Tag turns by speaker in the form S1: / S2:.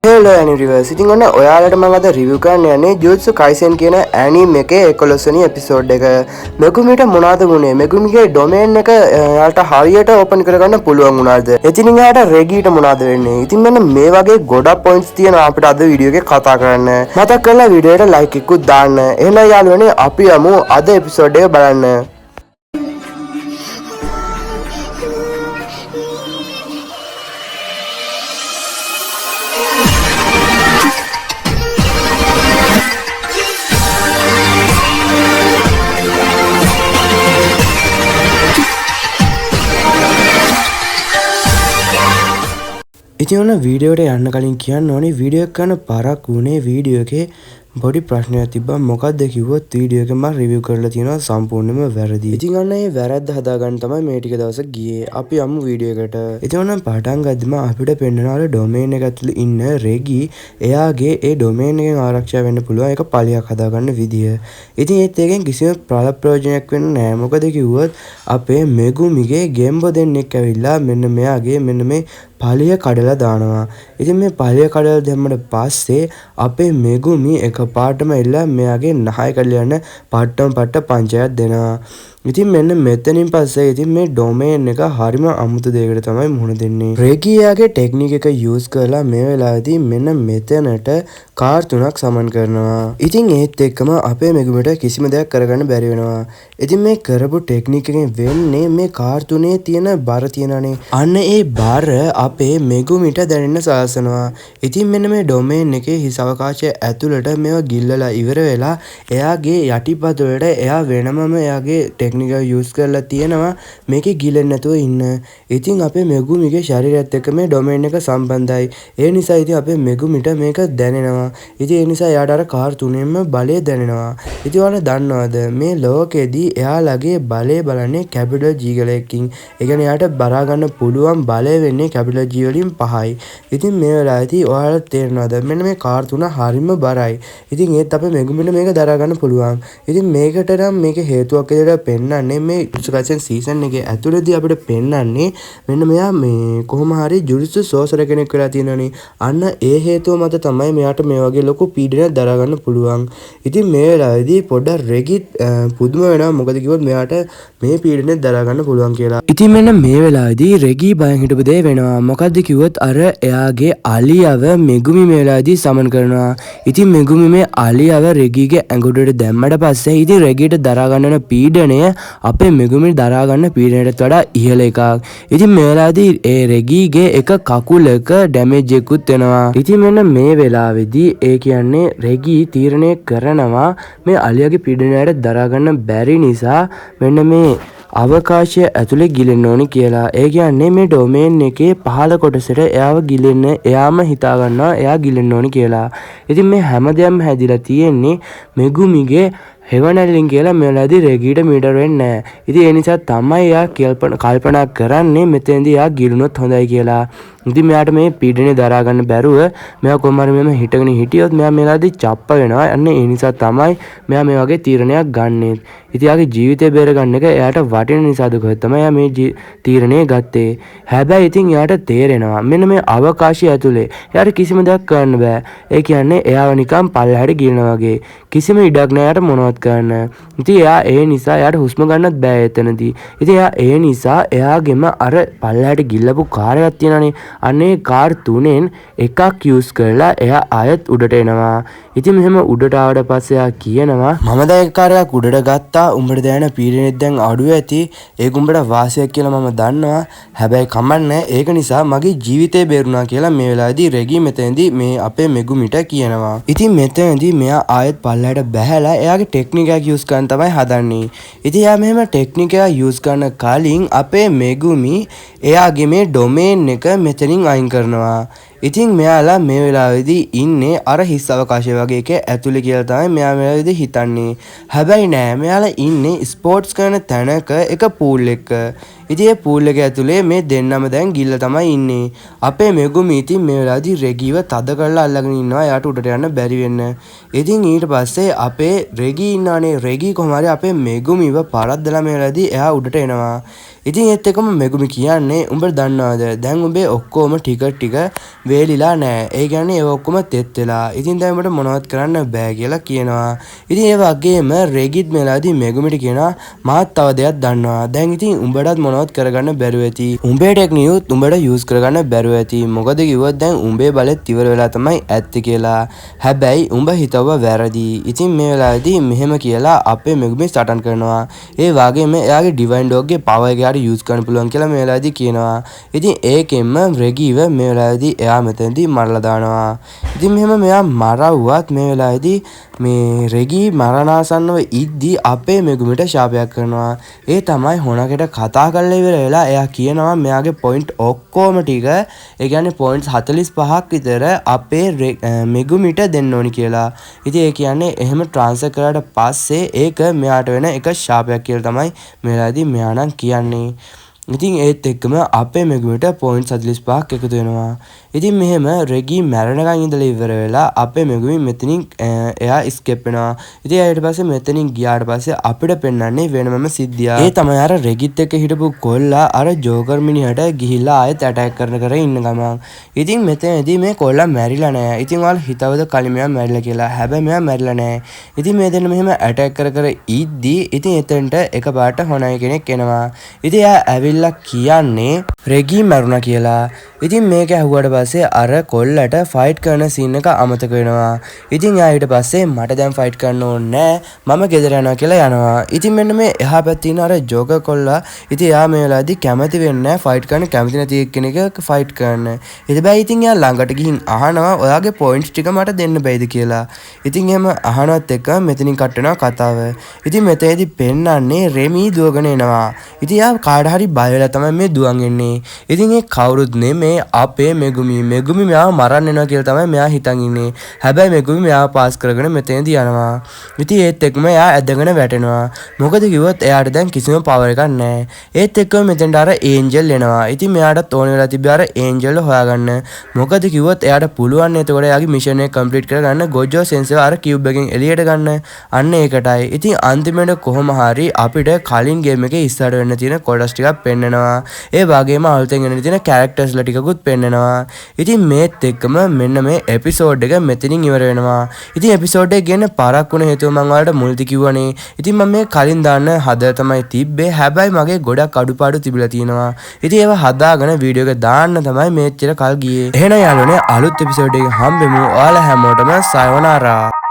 S1: Hello Anime ඉතින් ඔන්න ඔයාලට මම අද රිවිව් කරන්න යන්නේ Jujutsu Kaisen කියන ඇනිමේ එකේ 11 වෙනි එපිසෝඩ් එක. මෙගුමිට මොනවද වුනේ? මෙගුමිගේ ඩොමේන් එක එයාට හරියට ඕපන් කරගන්න පුළුවන් වුණාද? ඉතින් එයාට රෙගීට මොනවද වෙන්නේ? ඉතින් මෙන්න මේ වගේ ගොඩක් පොයින්ට්ස් තියෙනවා අපිට අද වීඩියෝ එකේ කතා කරන්න. මතක් කරලා වීඩියෝ එකට ලයික් එකකුත් දාන්න. එහෙනම් යාළුවනේ අපි යමු අද එපිසෝඩ් එක බලන්න. ඉතින් ඔන්න වීඩියෝට යන්න කලින් කියන්න ඕනේ වීඩියෝ එක කරන පරක් වුණේ වීඩියෝ එකේ බොඩි ප්‍රශ්නයක් තිබ්බා. මොකක්ද කිව්වොත් වීඩියෝ එක මම රිවිව් කරලා තියෙනවා සම්පූර්ණයෙන්ම වැරදි. ඉතින් අන්න ඒ වැරද්ද හදාගන්න තමයි මේ ටික දවස් ගියේ. අපි යමු වීඩියෝ එකට. ඉතින් ඔන්න පටන් ගද්දිම අපිට පෙන්නනවලු ඩොමේන් එක ඇතුළේ ඉන්න රෙගි එයාගේ ඒ ඩොමේන් එකෙන් ආරක්ෂා වෙන්න පුළුවන් එක පලියක් හදාගන්න විදිය. ඉතින් ඒත් එකෙන් කිසිම ප්‍රයෝජනයක් වෙන්නේ නැහැ. මොකද කිව්වොත් අපේ මෙගුමිගේ ගෙම්බෝ දෙන්නෙක් ඇවිල්ලා මෙන්න මෙයාගේ මෙන්න මේ පලිය කඩලා දානවා. ඉතින් මේ පලිය කඩලා දැම්මට පස්සේ අපේ මෙගුමි එකපාරටම එල්ල මෙයාගේ නහය කඩලා යන පට්ට පංචයක් දෙනවා. ඉතින් මෙන්න මෙතනින් පස්සේ ඉතින් මේ ඩොමේන් එක හරිම අමුතු දෙයකට තමයි මුහුණ දෙන්නේ. රෙගියාගේ ටෙක්නික් එක යූස් කරලා මේ වෙලාවේදී මෙන්න මෙතනට කාර් තුනක් සමන් කරනවා. ඉතින් ඒත් එක්කම අපේ මෙගුමිට කිසිම දෙයක් කරගන්න බැරි වෙනවා. ඉතින් මේ කරපු ටෙක්නික් එකෙන් වෙන්නේ මේ කාර් තුනේ තියෙන බර තියනනේ. අන්න ඒ බර අපේ මෙගුමිට දැනෙන්න සලසනවා. ඉතින් මෙන්න මේ ඩොමේන් එකේ හිස් අවකාශය ඇතුළට මේවා ගිල්ලලා ඉවර වෙලා එයාගේ යටිපතුලට එයා වෙනමම එයාගේ ටෙක්නික් යූස් කරලා තියෙනවා මේකේ ගිලෙන්නේ නැතුව ඉන්න. ඉතින් අපේ මෙගුමිගේ ශරීරයත් එක්ක මේ ඩොමේන් එක සම්බන්ධයි. ඒ නිසා ඉතින් අපේ මෙගුමිට මේක දැනෙනවා. ඉතින් ඒ නිසා එයාට අර කාර් තුනෙන්ම බලය දැනෙනවා. ඉතින් ඔයාලා දන්නවද මේ ලෝකෙදී එයාලගේ බලය බලන්නේ කැපිටල් G ගලකින්. ඒ කියන්නේ එයාට බරා ගන්න පුළුවන් බලය වෙන්නේ කැපිටල් G වලින් 5යි. ඉතින් මේ වෙලාවේදී ඔයාලා තේරෙනවද මෙන්න මේ කාර් තුන හරිම බරයි. ඉතින් ඒත් අපේ මෙගුමිට මේක දරා ගන්න පුළුවන්. ඉතින් මේකට නම් මේක හේතුවක් විදිහට පෙන්නන්නේ මේ Jujutsu Kaisen සීසන් එකේ ඇතුළතදී අපිට පෙන්නන්නේ මෙන්න මෙයා මේ කොහොම හරි ජුජුත්සු සෝසර කෙනෙක් වෙලා තියෙනවනේ. අන්න ඒ හේතුව මත තමයි මෙයාට මේ වගේ ලොකු පීඩනයක් දරා ගන්න පුළුවන්. ඉතින් මේ වෙලාවේදී පොඩ්ඩක් රෙගිත් පුදුම වෙනවා. මොකද කිව්වොත් මෙයාට මේ පීඩනයක් දරා ගන්න පුළුවන් කියලා. ඉතින් මෙන්න මේ වෙලාවේදී රෙගි බයෙන් හිටපු දේ වෙනවා. මොකද්ද කිව්වොත් අර එයාගේ අලියව මෙගුමි මේ වෙලාවේදී සමන් කරනවා. ඉතින් මෙගුමි මේ අලියව රෙගිගේ ඇඟුඩට දැම්මට පස්සේ ඉතින් රෙගිට දරා ගන්න පීඩනය අපේ මෙගුමිට දරා ගන්න පීඩනයටත් වඩා ඉහළ එකක්. ඉතින් මේ වෙලාවේදී ඒ රෙගිගේ එක කකුලක ඩැමේජ් එකකුත් වෙනවා. ඉතින් මෙන්න මේ වෙලාවේදී ඒ කියන්නේ රෙගි තීරණය කරනවා මේ අලියාගේ පීඩනයට දරා ගන්න බැරි නිසා මෙන්න මේ අවකාශය ඇතුලේ ගිලෙන්න ඕනි කියලා. ඒ කියන්නේ මේ ඩොමේන් එකේ පහළ කොටසට එයාව ගිලෙන්න එයාම හිතා ගන්නවා එයා ගිලෙන්න ඕනි කියලා. ඉතින් මේ හැමදේම හැදිලා තියෙන්නේ මෙගුමිගේ හෙවණැල්ලින් කියලා මෙලදී රෙගීට මීටර වෙන්නේ නැහැ. ඉතින් ඒ නිසා තමයි එයා කල්පනා කරන්නේ මෙතෙන්දී එයා ගිලුනොත් හොඳයි කියලා. ඉතින් මෙයාට මේ පීඩනේ දරා ගන්න බැරුව මෙයා කොහොම හරි මෙහෙම හිටගෙන හිටියොත් මෙයා මෙලදී චප්ප වෙනවා. අන්න ඒ නිසා තමයි මෙයා මේ වගේ තීරණයක් ගන්නෙ. ඉතින් එයාගේ ජීවිතය බේර ගන්න එක එයාට වටින නිසාද කොහෙද තමයි එයා මේ තීරණය ගත්තේ. හැබැයි ඉතින් එයාට තේරෙනවා මෙන්න මේ අවකාශය ඇතුලේ එයාට කිසිම දෙයක් කරන්න බෑ. ඒ කියන්නේ එයාව නිකන් පල්ලෙහාට ගිලනවා වගේ. කිසිම ඉඩක් නෑ එයාට මොනවත් කරන්න. ඉතින් එයා ඒ නිසා එයාට හුස්ම ගන්නත් බෑ එතනදී. ඉතින් එයා ඒ නිසා එයාගෙම අර පල්ලෙහාට ගිල්ලපු කාර් එකක් තියෙනනේ. අනේ කාර් තුනෙන් එකක් යූස් කරලා එයා ආයෙත් උඩට එනවා. ඉතින් මෙහෙම උඩට ආවට පස්සේ එයා කියනවා මම දැන් කාර් එකක් උඩට ගත්තා. උඹට දැනෙන පීඩනයක් දැන් අඩු ඇති. ඒක උඹට වාසියක් කියලා මම දන්නවා. හැබැයි කමන්නේ ඒක නිසා මගේ ජීවිතේ බේරුණා කියලා මේ වෙලාවේදී රෙගි මෙතනදී මේ අපේ මෙගුමිට කියනවා. ඉතින් මෙතනදී මෙයා ආයෙත් පල්ලෙහාට බැහැලා එයාගේ ටෙක්නික් එක යූස් කරන් තමයි හදන්නේ. ඉතින් එයා මෙහෙම ටෙක්නික් එක යූස් කරන කලින් අපේ මෙගුමි එයාගේ මේ ඩොමේන් එක මෙතනින් අයින් කරනවා. ඉතින් මෙයාලා මේ වෙලාවේදී ඉන්නේ අර හිස් අවකාශය වගේ එක ඇතුලේ කියලා තමයි මෙයා මේ වෙලාවේදී හිතන්නේ. හැබැයි නෑ මෙයාලා ඉන්නේ ස්පෝර්ට්ස් කරන තැනක එක පූල් එක. ඉතින් ඒ පූල් එක ඇතුලේ මේ දෙන්නම දැන් ගිල්ල තමයි ඉන්නේ. අපේ මෙගුමි ඉතින් මේ වෙලාවේදී රෙගීව තද කරලා අල්ලගෙන ඉන්නවා. එයාට උඩට යන්න බැරි වෙන්න. ඉතින් ඊට පස්සේ අපේ රෙගී ඉන්නවනේ. රෙගී කොහොම හරි අපේ මෙගුමිව පරද්දලා මේ වෙලාවේදී එයා උඩට එනවා. ඉතින් ඒත් එක්කම මෙගුමි කියන්නේ උඹ දන්නවද දැන් උඹේ ඔක්කොම ටික වේලිලා නෑ. ඒ කියන්නේ ඒව ඔක්කොම තෙත් වෙලා. ඉතින් දැන් උඹට මොනවත් කරන්න බෑ කියලා කියනවා. ඉතින් ඒ වගේම රෙගිත් මෙලාදී මෙගුමිට කියනවා මාත් තව දෙයක් දන්නවා. දැන් ඉතින් උඹටත් මොනවත් කරගන්න බැරුව ඇති. උඹේ ටෙක්නියුත් උඹට යූස් කරගන්න බැරුව ඇති. මොකද කිව්වොත් දැන් උඹේ බලෙත් ඉවර වෙලා තමයි ඇත්තේ කියලා. හැබැයි උඹ හිතුව වැරදි. ඉතින් මේ වෙලාවේදී මෙහෙම කියලා අපේ මෙගුමි සටන් කරනවා. ඒ වගේම එයාගේ ඩිවයින් ඩොග්ගේ පවර් එක යූස් කරන්න පුළුවන් කියලා මේ වෙලාවේදී කියනවා. ඉතින් ඒකෙන්ම රෙගීව මේ වෙලාවේදී එයා මෙතනදී මරලා දානවා. ඉතින් මෙහෙම මෙයා මරවුවත් මේ වෙලාවේදී මේ රෙගී මරණාසන්නව ඉද්දී අපේ මෙගුමිට ශාපයක් කරනවා. ඒ තමයි හොනකට කතා කරලා ඉවර වෙලා එයා කියනවා මෙයාගේ පොයින්ට් ඔක්කොම ටික ඒ කියන්නේ පොයින්ට්ස් 45ක් විතර අපේ මෙගුමිට දෙන්න ඕනි කියලා. ඉතින් ඒ කියන්නේ එහෙම ට්‍රාන්ස්ෆර් කරාට පස්සේ ඒක මෙයාට වෙන එක ශාපයක් කියලා තමයි මේ වෙලාවේදී මෙයා නම් කියන්නේ. ඉතින් ඒත් එක්කම අපේ මෙගුමිට පොයින්ට් 45ක් එකතු වෙනවා. ඉතින් මෙහෙම රෙගී මැරෙනකන් ඉඳලා ඉවර වෙලා අපේ මෙගුමි මෙතනින් එයා ස්කේප් වෙනවා. ඉතින් ඊට පස්සේ මෙතනින් ගියාට පස්සේ අපිට පෙන්වන්නේ වෙනමම සිද්ධියක්. ඒ තමයි අර රෙගිත් එක්ක හිටපු කොල්ලා අර ජෝකර් මිනිහට ගිහිල්ලා ආයෙත් ඇටැක් කර ඉන්න ගමන්. ඉතින් මෙතනදී මේ කොල්ලා මැරිලා නෑ. ඉතින් ඔයාලා හිතවද කලින් මෙයා මැරිලා කියලා. හැබැයි මෙයා මැරිලා නෑ. ඉතින් මේ දෙන්න මෙහෙම ඇටැක් කර ඉද්දී ඉතින් එතනට එකපාරට හොනයි කෙනෙක් එනවා. ඉතින් එයා ඇවිල්ලා කියන්නේ රෙගී මැරුණා කියලා. ඉතින් මේක ඇහුවට පස්සේ අර කොල්ලට ෆයිට් කරන සීන් එක අමතක වෙනවා. ඉතින් එයා ඊට පස්සේ මට දැන් ෆයිට් කරන්න ඕනේ නෑ මම ගෙදර යනවා කියලා යනවා. ඉතින් මෙන්න මේ එහා පැත්තේ ඉන්න අර ජෝකර් කොල්ලා ඉතින් එයා මේ වෙලාවේදී කැමති වෙන්නේ නෑ ෆයිට් කරන්න කැමති නැති එක්කෙනෙක් ෆයිට් කරන්න. හැබැයි ඉතින් එයා ළඟට ගිහින් අහනවා ඔයාගේ පොයින්ට්ස් ටික මට දෙන්න බැයිද කියලා. ඉතින් එහෙම අහනවත් එක්ක මෙතනින් කට් වෙනවා කතාව. ඉතින් මෙතනදී පෙන්නන්නේ රෙමි දුවගෙන එනවා. ඉතින් එයා කාට හරි බය වෙලා තමයි මේ දුවන් එන්නේ. ඉතින් ඒ කවුරුත් නෙමේ අපේ මෙගුමි මෙයාව මරන්න එනවා කියලා තමයි මෙයා හිතන් ඉන්නේ. හැබැයි මෙගුමි මෙයාව පාස් කරගෙන මෙතනදී යනවා. ඉතින් ඒත් එක්කම එයා ඇදගෙන වැටෙනවා. මොකද කිව්වොත් එයාට දැන් කිසිම පවර් එකක් නැහැ. ඒත් එක්කම මෙතෙන්ට අර ඒන්ජල් එනවා. ඉතින් මෙයාටත් ඕන වෙලා තිබ්බේ අර ඒන්ජල් හොයාගන්න. මොකද කිව්වොත් එයාට පුළුවන් එතකොට එයාගේ මිෂන් එක කම්ප්ලීට් කරගන්න ගොජෝ සෙන්සර් අර කියුබ් එකෙන් එළියට ගන්න. අන්න ඒකටයි. ඉතින් අන්තිමට කොහොම හරි අපිට කලින් ගේම් එකේ ඉස්සරහ වෙන්න තියෙන කොටස් ටිකක් පෙන්නනවා. ඒ වගේම අලුතෙන් එන තියෙන කැරක්ටර්ස්ලා ටිකකුත් පෙන්නනවා. ඉතින් මේත් එක්කම මෙන්න මේ එපිසෝඩ් එක මෙතනින් ඉවර වෙනවා. ඉතින් එපිසෝඩ් එක ගන්න පාරක් වුණ හේතුව මම ඔයාලට මුලදී කිව්වනේ. ඉතින් මම මේ කලින් දාන්න හදලා තමයි තිබ්බේ. හැබැයි මගේ ගොඩක් අඩුපාඩු තිබිලා තියෙනවා. ඉතින් ඒවා හදාගෙන වීඩියෝ එක දාන්න තමයි මෙච්චර කල් ගියේ. එහෙනම් යාළුවනේ අලුත් එපිසෝඩ් එකකින් හම්බෙමු. ඔයාලා හැමෝටම සයෝනාරා.